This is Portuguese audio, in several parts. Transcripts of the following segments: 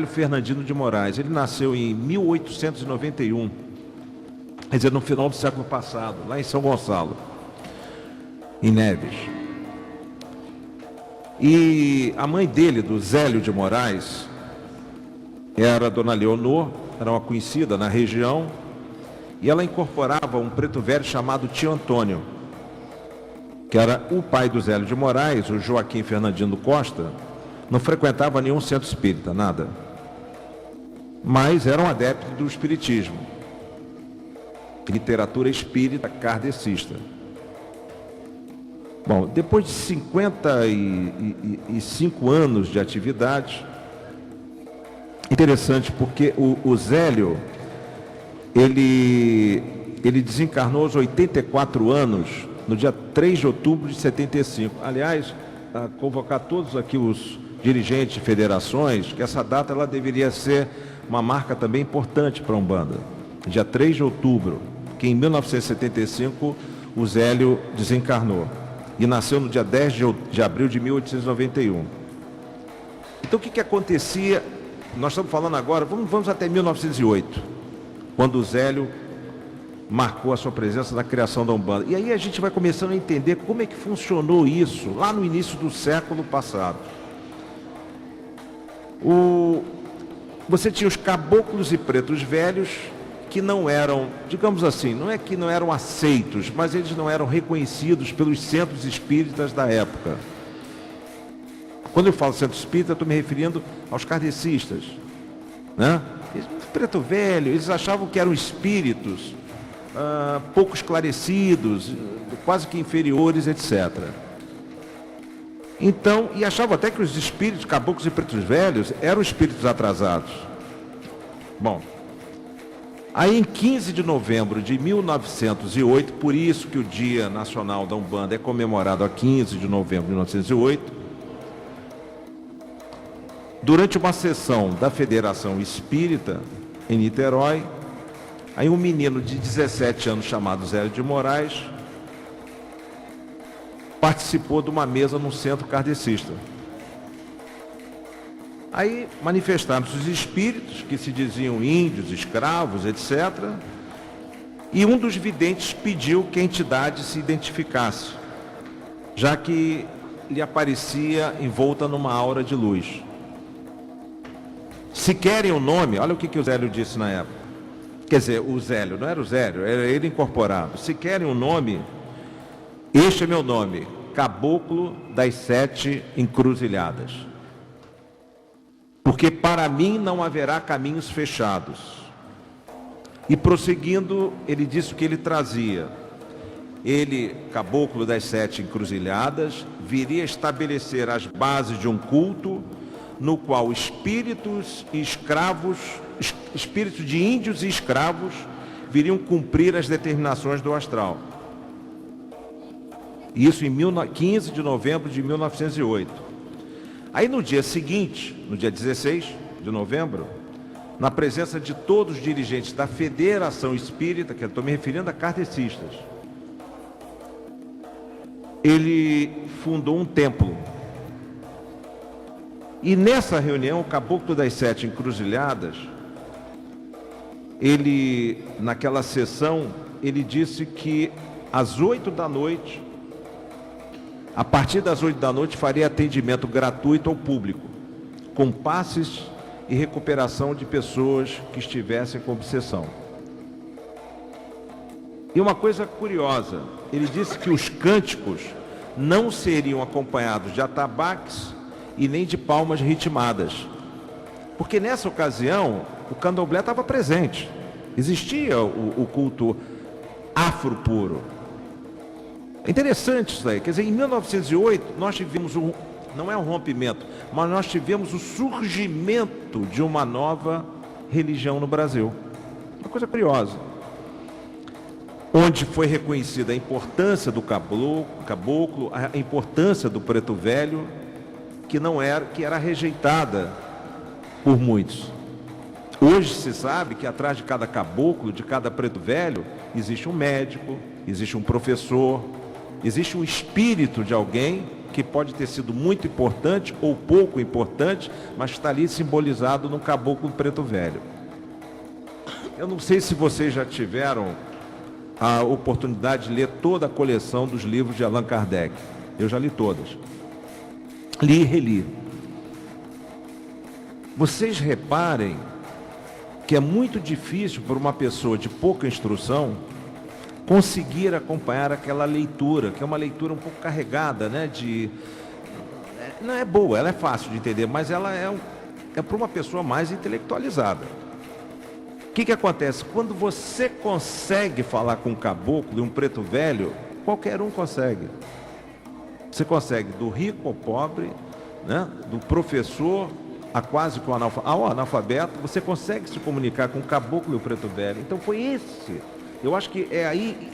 Fernandino de Moraes, ele nasceu em 1891, quer dizer, no final do século passado, lá em São Gonçalo, em Neves. E a mãe dele, do Zélio de Moraes, era a dona Leonor, era uma conhecida na região, e ela incorporava um preto velho chamado Tio Antônio, que era o pai do Zélio de Moraes, o Joaquim Fernandino Costa. Não frequentava nenhum centro espírita, nada. Mas era um adepto do espiritismo. Literatura espírita kardecista. Bom, depois de 55 anos de atividade, interessante porque o Zélio, ele desencarnou aos 84 anos, no dia 3 de outubro de 75. Aliás, a convocar todos aqui os dirigentes de federações, que essa data ela deveria ser uma marca também importante para a Umbanda. Dia 3 de outubro, que em 1975 o Zélio desencarnou e nasceu no dia 10 de abril de 1891. Então o que acontecia? Nós estamos falando agora, vamos até 1908, quando o Zélio marcou a sua presença na criação da Umbanda. E aí a gente vai começando a entender como é que funcionou isso lá no início do século passado. Você tinha os caboclos e pretos velhos que não eram, digamos assim, não é que não eram aceitos, mas eles não eram reconhecidos pelos centros espíritas da época. Quando eu falo centro espírita, estou me referindo aos kardecistas, né? Preto velho, eles achavam que eram espíritos pouco esclarecidos, quase que inferiores, etc. Então, e achavam até que os espíritos, caboclos e pretos velhos, eram espíritos atrasados. Bom, aí em 15 de novembro de 1908, por isso que o Dia Nacional da Umbanda é comemorado a 15 de novembro de 1908, durante uma sessão da Federação Espírita, em Niterói, aí um menino de 17 anos chamado Zélio de Moraes participou de uma mesa no centro kardecista. Aí manifestaram-se os espíritos, que se diziam índios, escravos, etc. E um dos videntes pediu que a entidade se identificasse, já que lhe aparecia envolta numa aura de luz. Se querem o nome, olha o que o Zélio disse na época. Quer dizer, o Zélio, não era o Zélio, era ele incorporado. Se querem o nome, este é meu nome, Caboclo das 7 Encruzilhadas. Porque para mim não haverá caminhos fechados. E prosseguindo, ele disse o que ele trazia. Ele, Caboclo das 7 Encruzilhadas, viria estabelecer as bases de um culto no qual espíritos e escravos, espíritos de índios e escravos, viriam cumprir as determinações do astral. Isso em 15 de novembro de 1908. Aí no dia seguinte, no dia 16 de novembro, na presença de todos os dirigentes da Federação Espírita, que eu estou me referindo a kardecistas, ele fundou um templo. E nessa reunião, o Caboclo das 7 Encruzilhadas, ele, naquela sessão, ele disse que às 8 da noite, a partir das 8 da noite, faria atendimento gratuito ao público, com passes e recuperação de pessoas que estivessem com obsessão. E uma coisa curiosa, ele disse que os cânticos não seriam acompanhados de atabaques e nem de palmas ritmadas, porque nessa ocasião o candomblé estava presente, existia o culto afro puro. É interessante isso aí, quer dizer, em 1908 nós tivemos não é um rompimento, mas nós tivemos o surgimento de uma nova religião no Brasil. Uma coisa curiosa. Onde foi reconhecida a importância do caboclo, a importância do preto velho, que era rejeitada por muitos. Hoje se sabe que atrás de cada caboclo, de cada preto velho, existe um médico, existe um professor, existe um espírito de alguém que pode ter sido muito importante ou pouco importante, mas está ali simbolizado no caboclo preto velho. Eu não sei se vocês já tiveram a oportunidade de ler toda a coleção dos livros de Allan Kardec. Eu já li todas. Li e reli. Vocês reparem que é muito difícil para uma pessoa de pouca instrução conseguir acompanhar aquela leitura, que é uma leitura um pouco carregada, né? Não é boa, ela é fácil de entender, mas ela é para uma pessoa mais intelectualizada. O que acontece? Quando você consegue falar com um caboclo e um preto velho, qualquer um consegue. Você consegue do rico ao pobre, né? Do professor a quase que ao analfabeto, você consegue se comunicar com o caboclo e o preto velho. Então foi esse. Eu acho que é aí,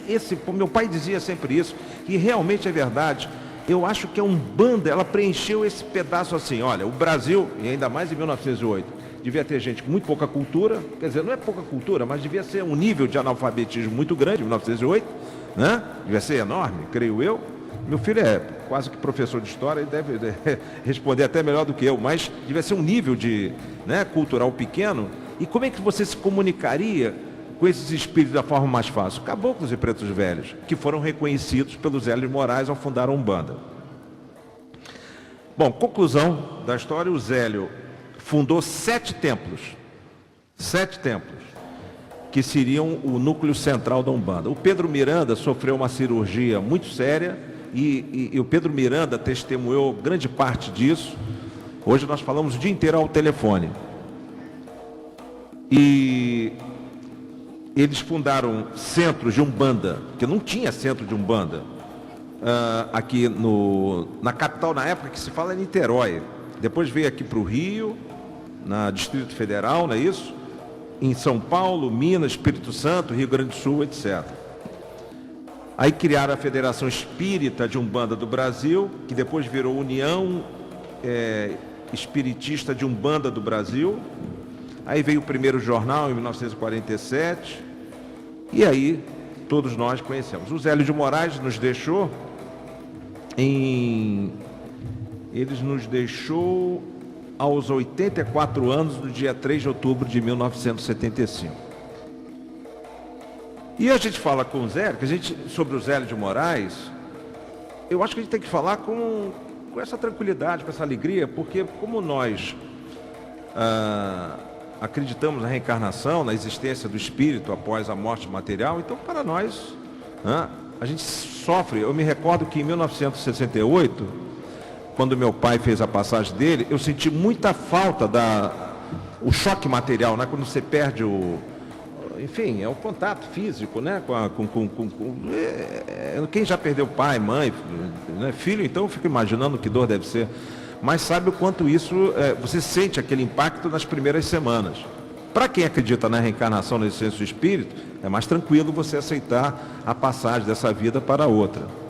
meu pai dizia sempre isso, e realmente é verdade. Eu acho que a Umbanda, ela preencheu esse pedaço assim, olha, o Brasil, e ainda mais em 1908, devia ter gente com muito pouca cultura, quer dizer, não é pouca cultura, mas devia ser um nível de analfabetismo muito grande em 1908, né? Devia ser enorme, creio eu. Meu filho é quase que professor de história e deve responder até melhor do que eu, mas devia ser um nível de, né, cultural pequeno. E como é que você se comunicaria com esses espíritos da forma mais fácil? Caboclos e pretos velhos, que foram reconhecidos pelos Zélio de Moraes ao fundar a Umbanda. Bom, conclusão da história, o Zélio fundou 7 templos, que seriam o núcleo central da Umbanda. O Pedro Miranda sofreu uma cirurgia muito séria e o Pedro Miranda testemunhou grande parte disso. Hoje nós falamos o dia inteiro ao telefone. E eles fundaram centros de Umbanda, porque não tinha centro de Umbanda aqui na capital, na época que se fala, é Niterói. Depois veio aqui para o Rio, na Distrito Federal, não é isso? Em São Paulo, Minas, Espírito Santo, Rio Grande do Sul, etc. Aí criaram a Federação Espírita de Umbanda do Brasil, que depois virou União Espiritista de Umbanda do Brasil. Aí veio o primeiro jornal em 1947, e aí todos nós conhecemos. O Zélio de Moraes nos deixou aos 84 anos, no dia 3 de outubro de 1975. E a gente fala com o Zélio, sobre o Zélio de Moraes, eu acho que a gente tem que falar com essa tranquilidade, com essa alegria, porque como nós acreditamos na reencarnação, na existência do espírito após a morte material, então para nós, a gente sofre. Eu me recordo que em 1968, quando meu pai fez a passagem dele, eu senti muita falta o choque material, né? Quando você perde enfim, é o contato físico, né? Quem já perdeu pai, mãe, né? Filho, então eu fico imaginando que dor deve ser. Mas sabe o quanto isso, você sente aquele impacto nas primeiras semanas. Para quem acredita na reencarnação, na existência do espírito, é mais tranquilo você aceitar a passagem dessa vida para outra.